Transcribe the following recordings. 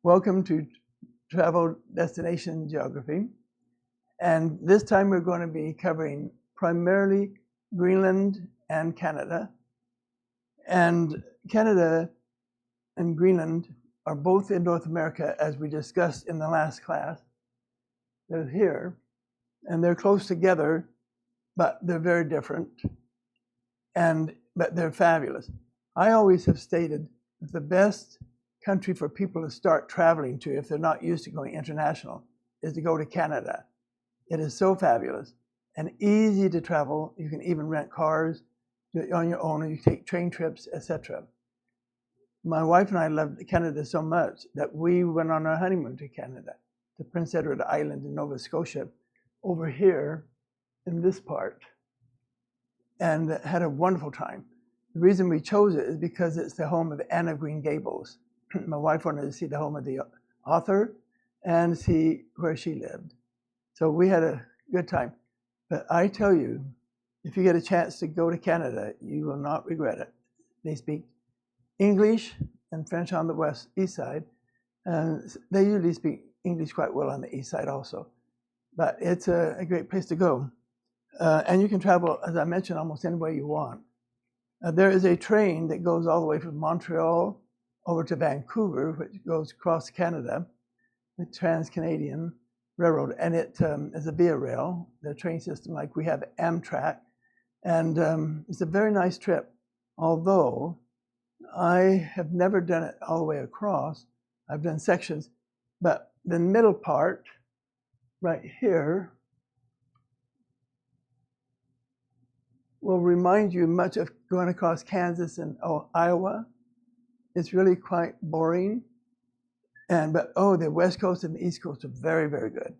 Welcome to Travel Destination Geography. And this time we're going to be covering primarily Greenland and Canada. And Canada and Greenland are both in North America, as we discussed in the last class. They're here, and they're close together, but they're very different, but they're fabulous. I always have stated that the best country for people to start traveling to, if they're not used to going international, is to go to Canada. It is so fabulous and easy to travel. You can even rent cars on your own, or you take train trips, etc. My wife and I loved Canada so much that we went on our honeymoon to Canada, to Prince Edward Island in Nova Scotia, over here in this part, and had a wonderful time. The reason we chose it is because it's the home of Anne of Green Gables. My wife wanted to see the home of the author and see where she lived. So we had a good time. But I tell you, if you get a chance to go to Canada, you will not regret it. They speak English and French on the east side. And they usually speak English quite well on the east side also. But it's a great place to go. And you can travel, as I mentioned, almost anywhere you want. There is a train that goes all the way from Montreal over to Vancouver, which goes across Canada, the Trans-Canadian Railroad, and it is a via rail, the train system like we have Amtrak, and it's a very nice trip, although I have never done it all the way across. I've done sections, but the middle part, right here, will remind you much of going across Kansas and Iowa. It's really quite boring, but the West Coast and the East Coast are very, very good.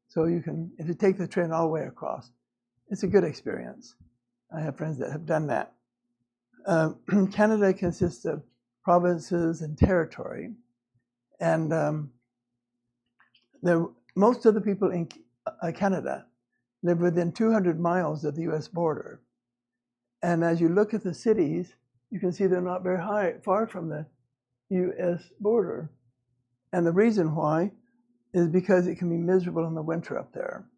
So you can, if you take the train all the way across, it's a good experience. I have friends that have done that. Canada consists of provinces and territory, and most of the people in Canada live within 200 miles of the U.S. border. And as you look at the cities, you can see they're not very far from the U.S. border. And the reason why is because it can be miserable in the winter up there.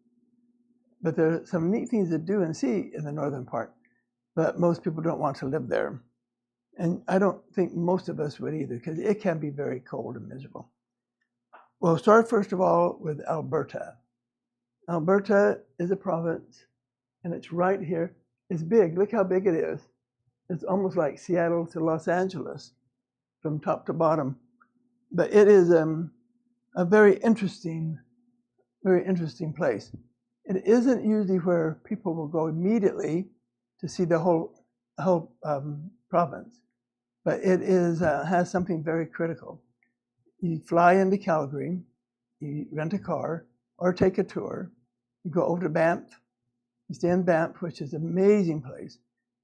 But there are some neat things to do and see in the northern part, but most people don't want to live there. And I don't think most of us would either, because it can be very cold and miserable. We'll start first of all with Alberta. Alberta is a province, and it's right here. It's big. Look how big it is. It's almost like Seattle to Los Angeles from top to bottom. But it is a very interesting place. It isn't usually where people will go immediately to see the whole province, but it has something very critical. You fly into Calgary, you rent a car or take a tour, you go over to Banff, you stay in Banff, which is an amazing place.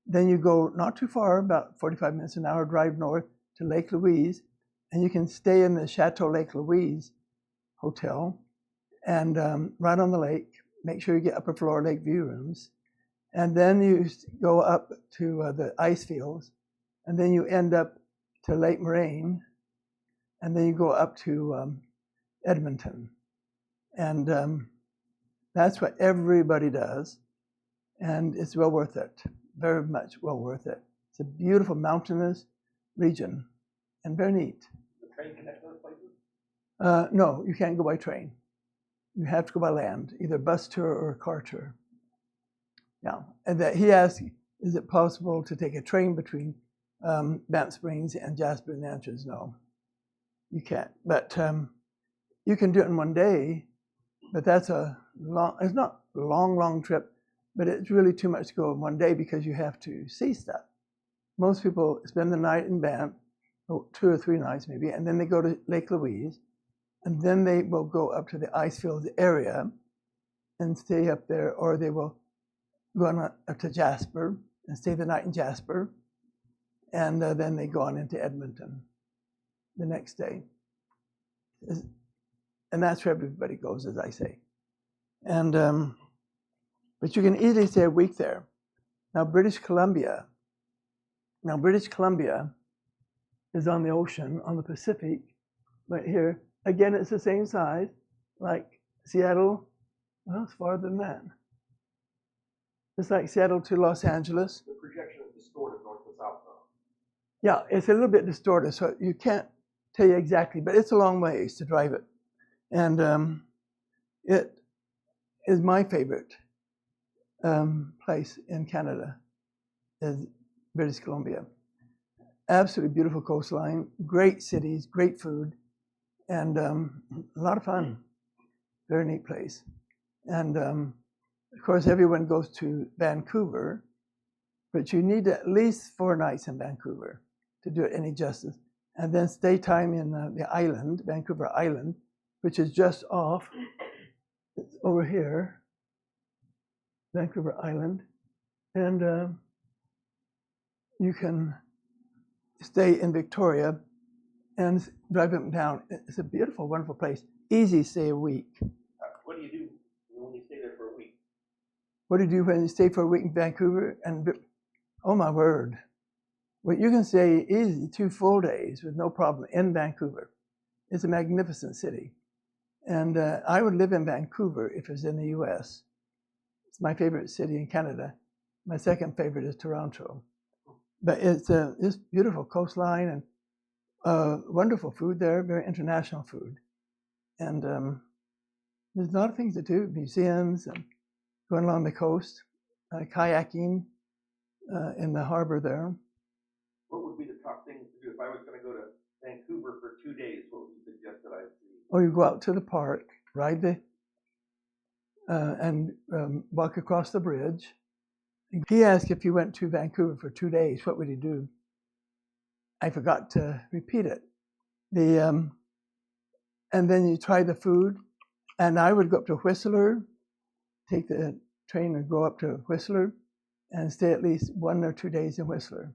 Then you go not too far, about 45 minutes an hour drive north to Lake Louise, and you can stay in the Chateau Lake Louise hotel, and right on the lake. Make sure you get upper floor lake view rooms, and then you go up to the ice fields, and then you end up to Lake Moraine, and then you go up to Edmonton, and that's what everybody does, and it's well worth it, very much well worth it. It's a beautiful mountainous region and very neat. The train connect those places? No, you can't go by train. You have to go by land, either bus tour or a car tour. Yeah, and that he asked, is it possible to take a train between Banff Springs and Jasper? And the answer is no, you can't. But you can do it in one day, but that's it's not a long trip, but it's really too much to go in one day because you have to see stuff. Most people spend the night in Banff, 2 or 3 nights maybe, and then they go to Lake Louise, and then they will go up to the ice fields area and stay up there, or they will go on up to Jasper and stay the night in Jasper, and then they go on into Edmonton the next day. And that's where everybody goes, as I say. And but you can easily stay a week there. Now, British Columbia is on the ocean, on the Pacific, right here. again, it's the same size, like Seattle. Well, it's farther than that. It's like Seattle to Los Angeles. The projection is distorted north to south, though. Yeah, it's a little bit distorted, so you can't tell you exactly, but it's a long ways to drive it. And it is my favorite place in Canada, is British Columbia. Absolutely beautiful coastline, great cities, great food, and a lot of fun. Very neat place. And of course, everyone goes to Vancouver, but you need at least 4 nights in Vancouver to do it any justice. And then stay time in the island, Vancouver Island, which is just off. It's over here, Vancouver Island. And you can stay in Victoria and drive up and down. It's a beautiful, wonderful place. Easy, stay a week. What do you do when you stay there for a week? What do you do when you stay for a week in Vancouver? And oh my word, well, you can stay easy 2 full days with no problem in Vancouver. It's a magnificent city. And I would live in Vancouver if it was in the US. It's my favorite city in Canada. My second favorite is Toronto. But it's this beautiful coastline and wonderful food there, very international food. And there's a lot of things to do, museums and going along the coast, kayaking in the harbor there. What would be the top things to do if I was going to go to Vancouver for 2 days? What would you suggest that I see? Or you go out to the park, ride and walk across the bridge. He asked if you went to Vancouver for 2 days, what would you do? I forgot to repeat it. And then you try the food, and I would go up to Whistler, take the train and go up to Whistler, and stay at least 1 or 2 days in Whistler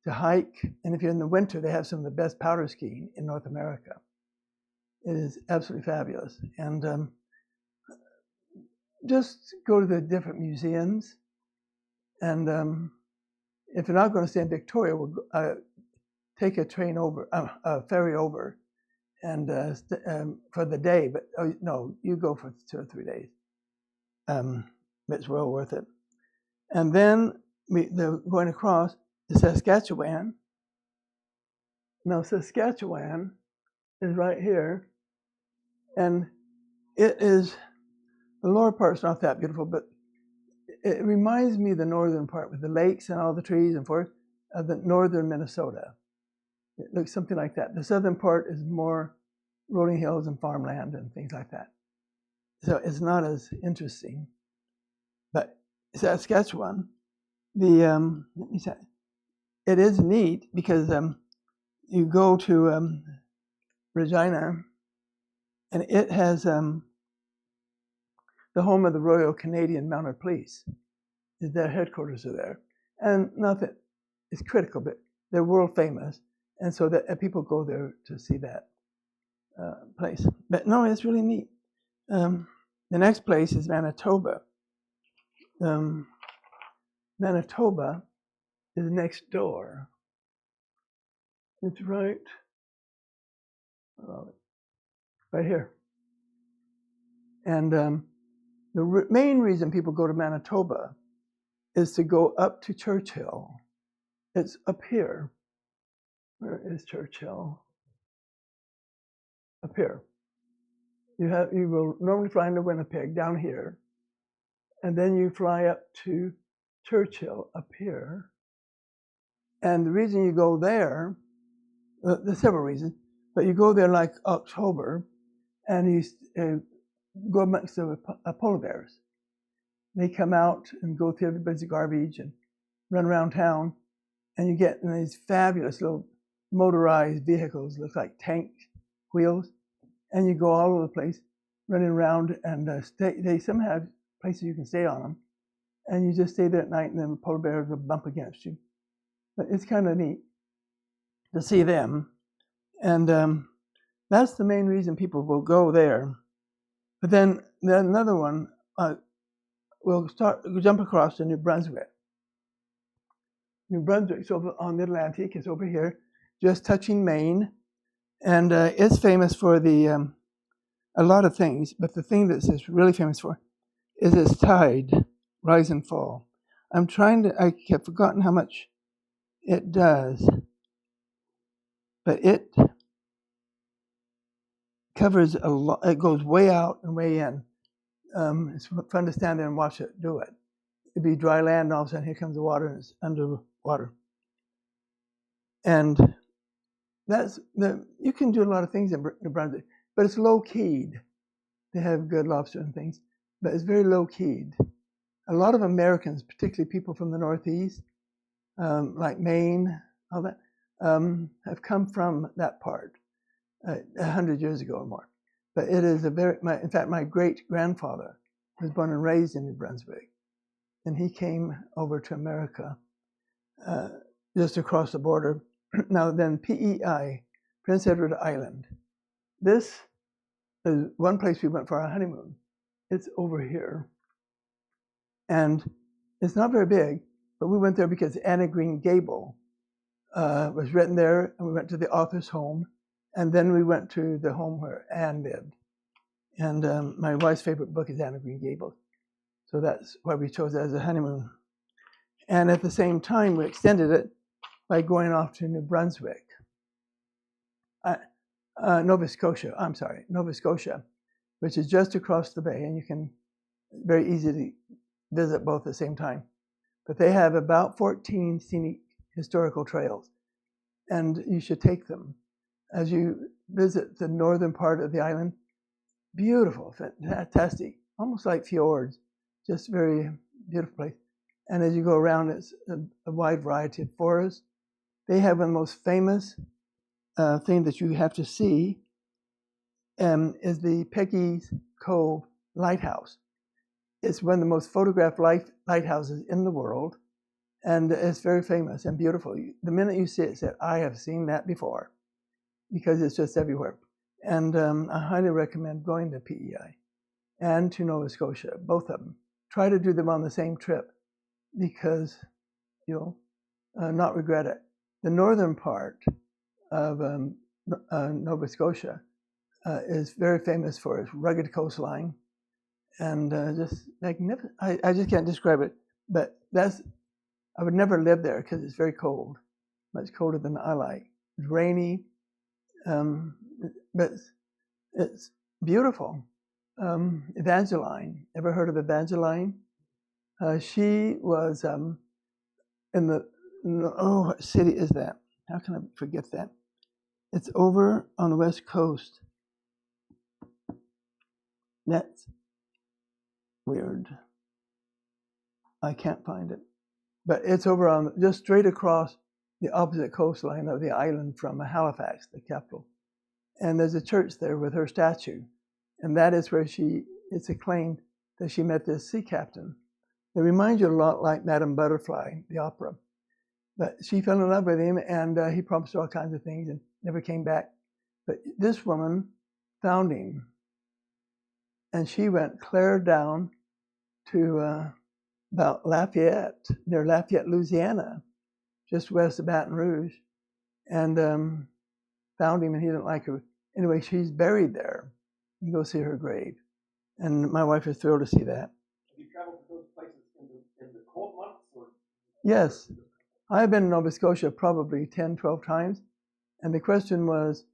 to hike. And if you're in the winter, they have some of the best powder skiing in North America. It is absolutely fabulous. And just go to the different museums. And if you're not going to stay in Victoria, we'll take a train over, a ferry over, and for the day. But no, you go for 2 or 3 days. It's well worth it. And then they're going across to Saskatchewan. Now, Saskatchewan is right here, and it is, the lower part's not that beautiful, but it reminds me of the northern part with the lakes and all the trees and forest of the northern Minnesota. It looks something like that. The southern part is more rolling hills and farmland and things like that. So it's not as interesting. But Saskatchewan, it is neat because you go to Regina, and it has the home of the Royal Canadian Mounted Police. Their headquarters are there. And not that it's critical, but they're world famous. And so that people go there to see that place. But no, it's really neat. The next place is Manitoba. Manitoba is next door. It's right here. And the main reason people go to Manitoba is to go up to Churchill. It's up here. Where is Churchill? Up here. You will normally fly into Winnipeg down here, and then you fly up to Churchill up here. And the reason you go there, there's several reasons, but you go there like October, and you go amongst the polar bears. They come out and go through everybody's garbage and run around town, and you get in these fabulous little motorized vehicles, look like tank wheels, and you go all over the place, running around, and they somehow have places you can stay on them, and you just stay there at night, and then the polar bears will bump against you. But it's kind of neat to see them, and that's the main reason people will go there. But then another one, we'll jump across to New Brunswick. New Brunswick's over on the Atlantic. It's over here, just touching Maine, And it's famous for a lot of things, but the thing that it's really famous for is its tide, rise and fall. I have forgotten how much it does, but it covers a lot. It goes way out and way in. It's fun to stand there and watch it do it. It'd be dry land, and all of a sudden here comes the water, and it's underwater. And you can do a lot of things in New Brunswick, but it's low keyed. They have good lobster and things, but it's very low keyed. A lot of Americans, particularly people from the Northeast, like Maine, all that, have come from that part 100 years ago or more. But it is in fact, my great grandfather was born and raised in New Brunswick, and he came over to America just across the border. Now then, PEI, Prince Edward Island. This is one place we went for our honeymoon. It's over here. And it's not very big, but we went there because Anne of Green Gable was written there, and we went to the author's home, and then we went to the home where Anne lived. And my wife's favorite book is Anne of Green Gables. So that's why we chose it as a honeymoon. And at the same time, we extended it by going off to New Brunswick. Nova Scotia, which is just across the bay, and you can very easily visit both at the same time. But they have about 14 scenic historical trails, and you should take them. As you visit the northern part of the island, beautiful, fantastic, almost like fjords, just very beautiful place. And as you go around, it's a wide variety of forests. They have one of the most famous thing that you have to see is the Peggy's Cove Lighthouse. It's one of the most photographed lighthouses in the world, and it's very famous and beautiful. The minute you see it, say, I have seen that before, because it's just everywhere. And I highly recommend going to PEI and to Nova Scotia, both of them. Try to do them on the same trip, because you'll not regret it. The northern part of Nova Scotia is very famous for its rugged coastline and just magnificent. I just can't describe it, but I would never live there because it's very cold, much colder than I like. It's rainy, but it's beautiful. Evangeline, ever heard of Evangeline? She was what city is that? How can I forget that? It's over on the west coast. That's weird. I can't find it. But it's over on just straight across the opposite coastline of the island from Halifax, the capital. And there's a church there with her statue. And that is where it's acclaimed that she met this sea captain. It reminds you a lot like Madame Butterfly, the opera. But she fell in love with him, and he promised her all kinds of things and never came back. But this woman found him, and she went clear down to about Lafayette, near Lafayette, Louisiana, just west of Baton Rouge, and found him, and he didn't like her. Anyway, she's buried there. You can go see her grave. And my wife is thrilled to see that. Have you traveled to those places in the cold months? Or? Yes. I've been in Nova Scotia probably 10, 12 times. And the question was,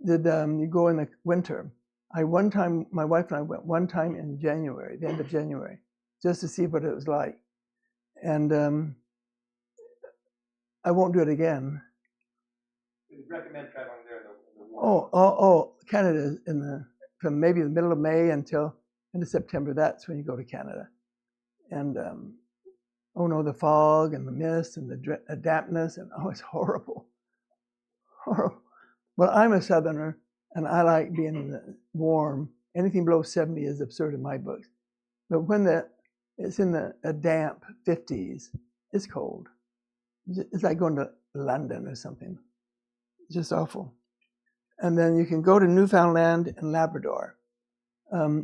did you go in the winter? My wife and I went one time in January, the end of January, just to see what it was like. And I won't do it again. You recommend traveling there in the warm? Canada from maybe the middle of May until into September. That's when you go to Canada. And the fog and the mist and the dampness, and it's horrible. Horrible. Well, I'm a Southerner, and I like being warm. Anything below 70 is absurd in my books. But when it's in a damp 50s, it's cold. It's like going to London or something. It's just awful. And then you can go to Newfoundland and Labrador.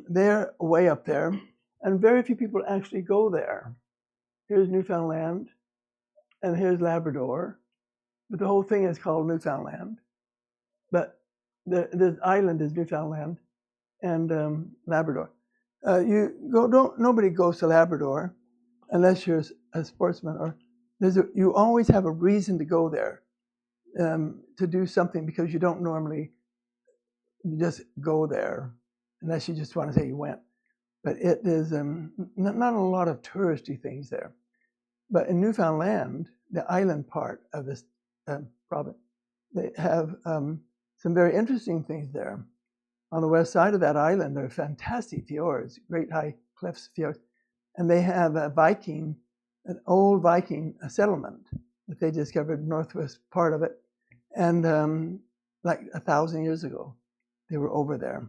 They're way up there, and very few people actually go there. Here's Newfoundland, and here's Labrador, but the whole thing is called Newfoundland. But the island is Newfoundland and Labrador. Nobody goes to Labrador unless you're a sportsman, or you always have a reason to go there to do something, because you don't normally just go there unless you just want to say you went. But it is not a lot of touristy things there. But in Newfoundland, the island part of this province, they have some very interesting things there. On the west side of that island, there are fantastic fjords, great high cliffs, fjords, and they have an old Viking settlement that they discovered, northwest part of it, and like 1,000 years ago, they were over there.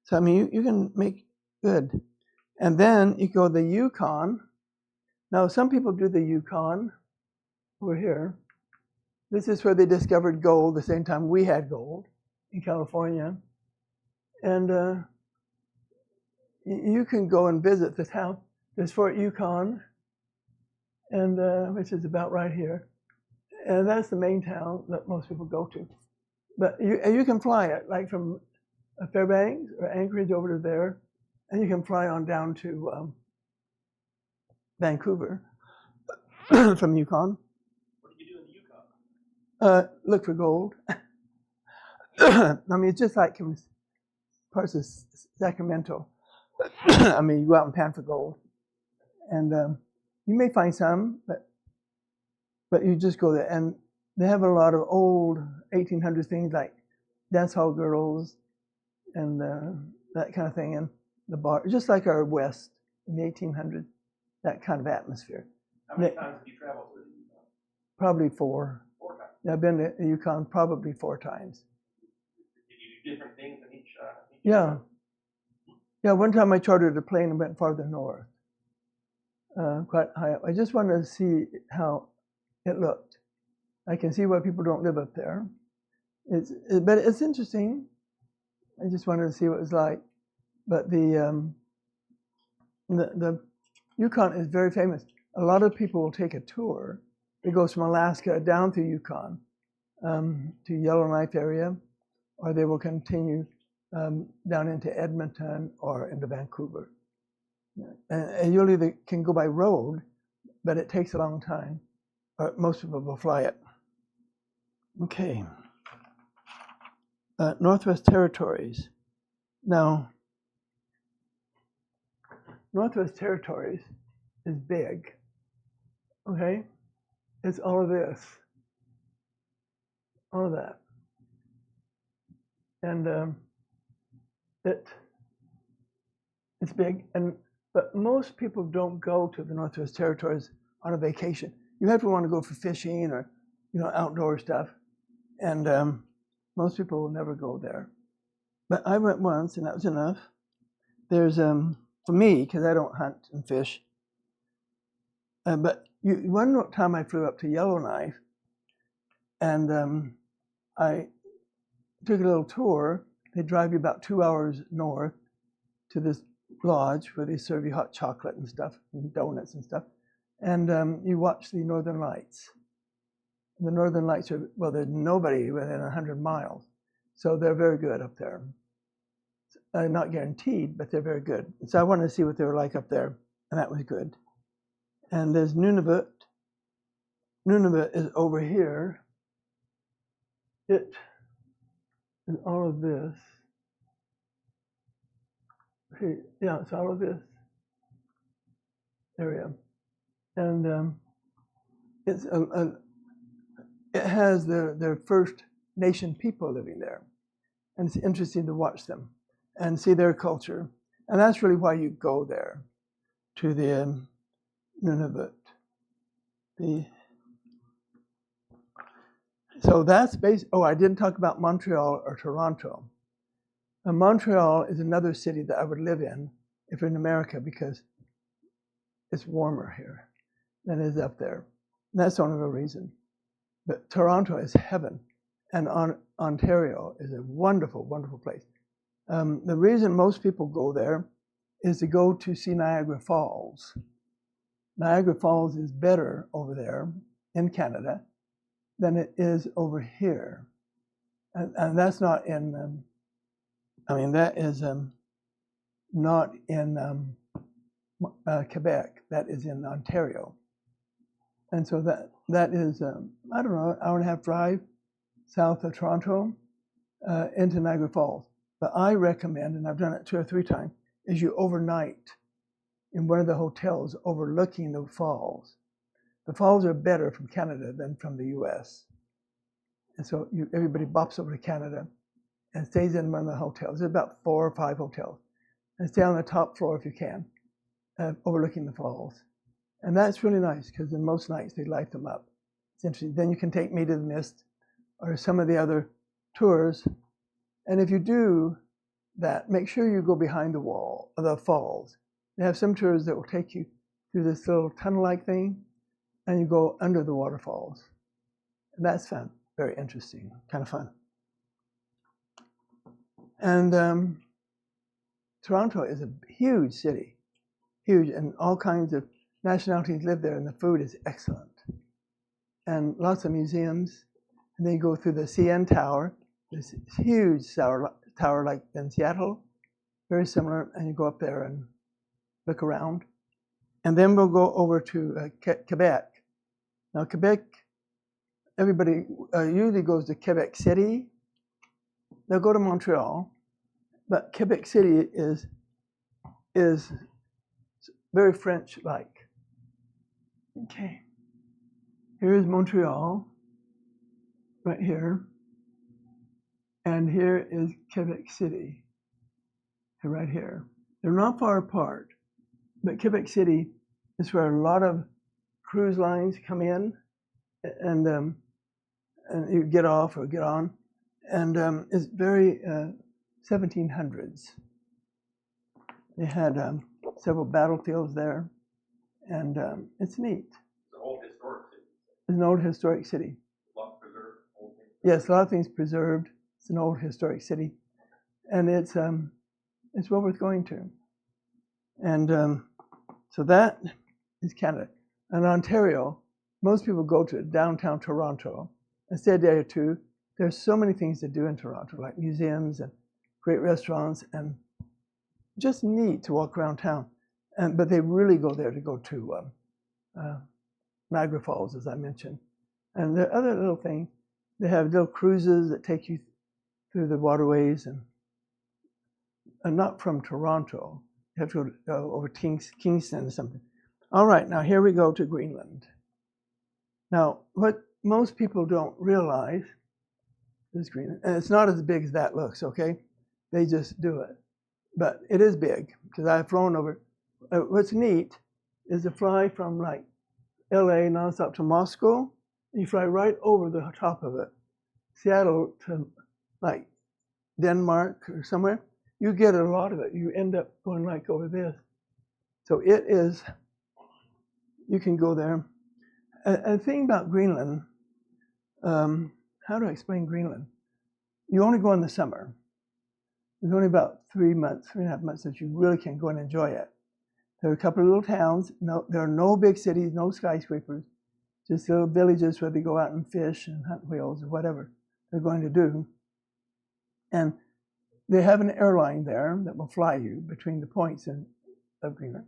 So I mean, you can make good. And then you go to the Yukon. Now, some people do the Yukon over here. This is where they discovered gold the same time we had gold in California. And you can go and visit the town. There's Fort Yukon, and which is about right here. And that's the main town that most people go to. But you can fly it, like from Fairbanks or Anchorage over to there, and you can fly on down to Vancouver from Yukon. What did you do in the Yukon? Look for gold. I mean, it's just like parts of Sacramento. I mean, you go out and pan for gold, and you may find some, but you just go there. And they have a lot of old 1800s things like dance hall girls and that kind of thing, and the bar, just like our West in the 1800s, that kind of atmosphere. How many times have you traveled to the Yukon? Probably 4. 4 times. I've been to the Yukon probably 4 times. Did you do different things in each? Yeah. Yeah, one time I chartered a plane and went farther north, quite high up. I just wanted to see how it looked. I can see why people don't live up there. But it's interesting. I just wanted to see what it was like. But the Yukon is very famous. A lot of people will take a tour. It goes from Alaska down to Yukon, to Yellowknife area, or they will continue down into Edmonton or into Vancouver. And you either can go by road, but it takes a long time. Most people will fly it. Okay. Northwest Territories. Now, Northwest Territories is big. Okay? It's all of this. All of that. And it's big, but most people don't go to the Northwest Territories on a vacation. You have to want to go for fishing or, outdoor stuff, and most people will never go there. But I went once, and that was enough. There's for me, because I don't hunt and fish. But one time I flew up to Yellowknife, and I took a little tour. They drive you about 2 hours north to this lodge where they serve you hot chocolate and stuff, and donuts and stuff. And you watch the Northern Lights. The Northern Lights are, well, there's nobody within 100 miles. So they're very good up there. Not guaranteed, but they're very good. So I wanted to see what they were like up there, and that was good. And there's Nunavut. Nunavut is over here. It is all of this. Yeah, it's all of this area. And it has their First Nation people living there. And it's interesting to watch them and see their culture. And that's really why you go there, to the Nunavut. So that's I didn't talk about Montreal or Toronto. Montreal is another city that I would live in if in America, because it's warmer here than it is up there. And that's the only real reason. But Toronto is heaven, and Ontario is a wonderful, wonderful place. The reason most people go there is to go to see Niagara Falls. Niagara Falls is better over there in Canada than it is over here. And that's not in, that is not in Quebec. That is in Ontario. And so that is, I don't know, hour and a half drive south of Toronto into Niagara Falls. But I recommend, and I've done it 2 or 3 times, is you overnight in one of the hotels overlooking the falls. The falls are better from Canada than from the U.S. And so everybody bops over to Canada and stays in one of the hotels. There's about 4 or 5 hotels. And stay on the top floor if you can, overlooking the falls. And that's really nice because in most nights they light them up. It's interesting. Then you can take Me to the Mist or some of the other tours. And if you do that, make sure you go behind the falls. They have some tours that will take you through this little tunnel-like thing, and you go under the waterfalls. And that's fun, very interesting, kind of fun. And Toronto is a huge city, huge, and all kinds of nationalities live there, and the food is excellent. And lots of museums. And then you go through the CN Tower, this huge tower like in Seattle, very similar, and you go up there and look around. And then we'll go over to Quebec. Now, Quebec, everybody usually goes to Quebec City. They'll go to Montreal, but Quebec City is very French-like. Okay, here's Montreal, right here, and here is Quebec City, right here. They're not far apart, but Quebec City is where a lot of cruise lines come in, and you get off or get on, and it's very 1700s. They had several battlefields there, and it's neat. It's an old historic city. It's an old historic city. A lot preserved, old things. Yes, a lot of things preserved. It's an old historic city, and it's well worth going to. And so that is Canada. And Ontario, most people go to downtown Toronto and stay a day or 2. There's so many things to do in Toronto, like museums and great restaurants, and just neat to walk around town. But they really go there to go to Niagara Falls, as I mentioned. And the other little thing, they have little cruises that take you through the waterways, and not from Toronto. You have to go over Kingston or something. All right, now here we go to Greenland. Now, what most people don't realize is Greenland, and it's not as big as that looks, okay? They just do it. But it is big, because I've flown over. What's neat is to fly from like LA nonstop to Moscow. You fly right over the top of it. Seattle to like Denmark or somewhere. You get a lot of it. You end up going like over this. So it is, you can go there. A thing about Greenland, how do I explain Greenland? You only go in the summer. There's only about 3.5 months that you really can go and enjoy it. There are a couple of little towns. No, there are no big cities, no skyscrapers, just little villages where they go out and fish and hunt whales or whatever they're going to do. And they have an airline there that will fly you between the points of Greenland.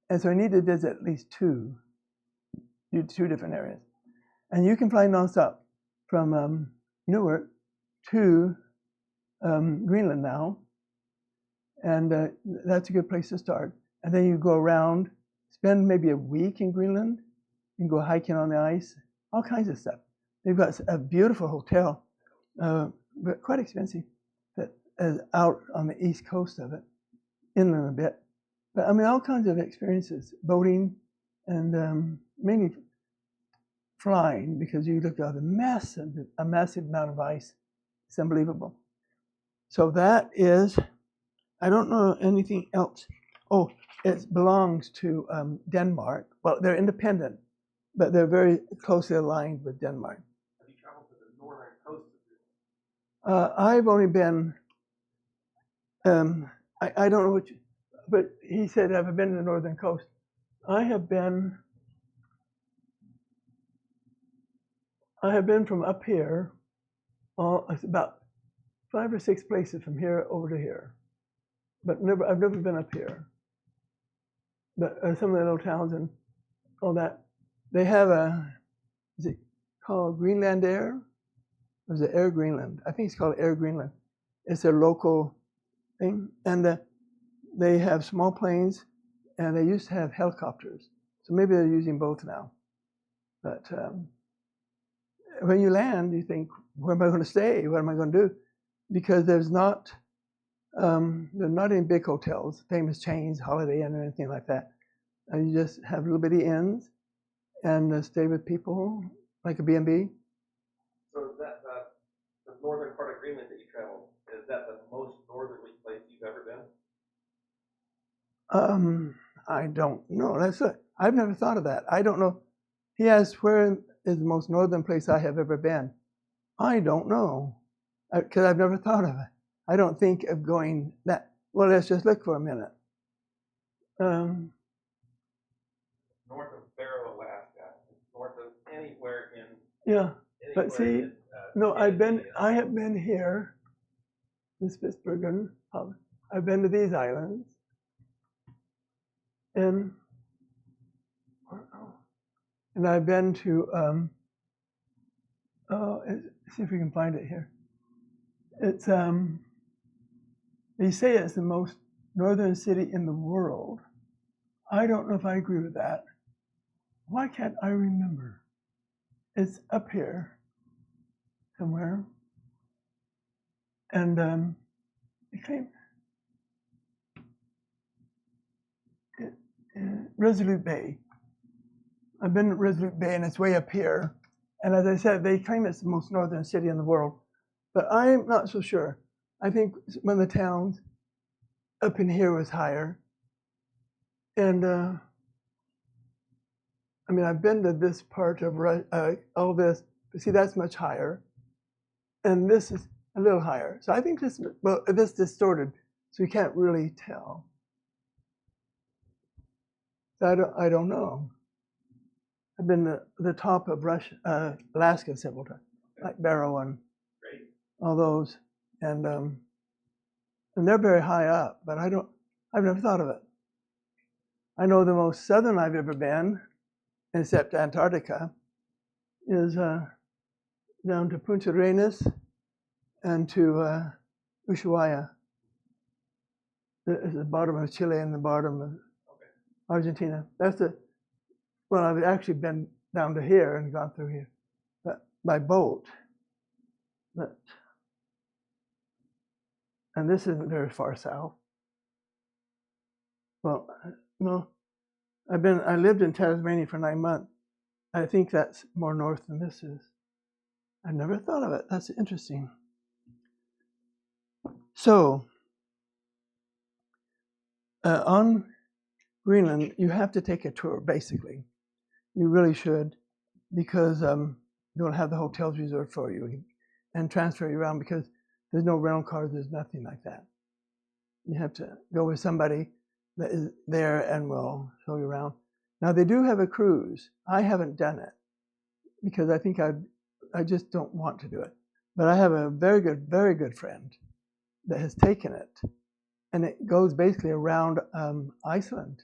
And so I need to visit at least two different areas. And you can fly nonstop from Newark to Greenland now. And that's a good place to start. And then you go around, spend maybe a week in Greenland. You can go hiking on the ice, all kinds of stuff. They've got a beautiful hotel, but quite expensive, that is out on the east coast of it, inland a bit. But I mean, all kinds of experiences, boating and mainly flying, because you look at a massive amount of ice. It's unbelievable. So that is, I don't know anything else. Oh, it belongs to Denmark. Well, they're independent, but they're very closely aligned with Denmark. Have you traveled to the northern coast of Greenland? I've only been, I don't know which, but he said, have I been to the northern coast? I have been from up here it's about 5 or 6 places from here over to here. But I've never been up here. But some of the little towns and all that, they have is it called Greenland Air? Or is it Air Greenland? I think it's called Air Greenland. It's a local thing. And they have small planes, and they used to have helicopters. So maybe they're using both now. But when you land, you think, where am I going to stay? What am I going to do? Because there's not any big hotels, famous chains, Holiday Inn or anything like that. You just have little bitty inns and stay with people like a B&B. So is that the northern part of Greenland that you traveled, is that the most northerly place you've ever been? I don't know. I've never thought of that. I don't know. He asked, where is the most northern place I have ever been? I don't know, because I've never thought of it. I don't think of going that. Well, let's just look for a minute. North of Barrow, Alaska, north of anywhere in. Yeah, but see, no, I have been here, in Spitsbergen. I've been to these islands, and I've been to. See if we can find it here. It's they say it's the most northern city in the world. I don't know if I agree with that. Why can't I remember? It's up here somewhere. And they claim Resolute Bay. I've been to Resolute Bay, and it's way up here. And as I said, they claim it's the most northern city in the world. But I'm not so sure. I think one of the towns up in here was higher. And I mean, I've been to this part of all this, but see, that's much higher. And this is a little higher. So I think this distorted, so you can't really tell. So I don't know. I've been to the top of Alaska several times, like Barrow and all those. And they're very high up, but I've never thought of it. I know the most southern I've ever been, except Antarctica, is down to Punta Arenas and to Ushuaia. The bottom of Chile and the bottom of Argentina. Well, I've actually been down to here and gone through here, but by boat. And this isn't very far south. Well, no, I lived in Tasmania for 9 months. I think that's more north than this is. I never thought of it. That's interesting. So, on Greenland, you have to take a tour, basically. You really should, because you don't have the hotels reserved for you and transfer you around, because there's no rental cars, there's nothing like that. You have to go with somebody that is there and will show you around. Now, they do have a cruise. I haven't done it because I think I just don't want to do it. But I have a very good friend that has taken it, and it goes basically around Iceland.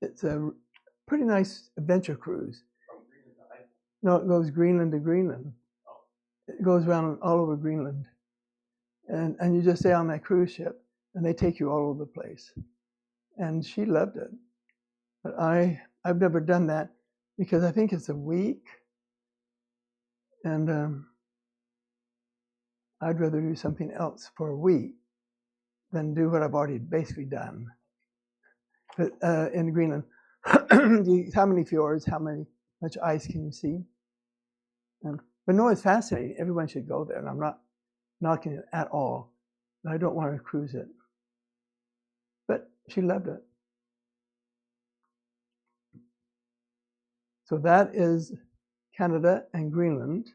It's a pretty nice adventure cruise. From Greenland to Iceland? No, it goes Greenland to Greenland. Oh. It goes around all over Greenland. And you just stay on that cruise ship, and they take you all over the place. And she loved it. But I've never done that because I think it's a week. And I'd rather do something else for a week than do what I've already basically done. But in Greenland, how many fjords, much ice can you see? But no, it's fascinating. Everyone should go there, and I'm not knocking it at all. But I don't want to cruise it. But she loved it. So that is Canada and Greenland.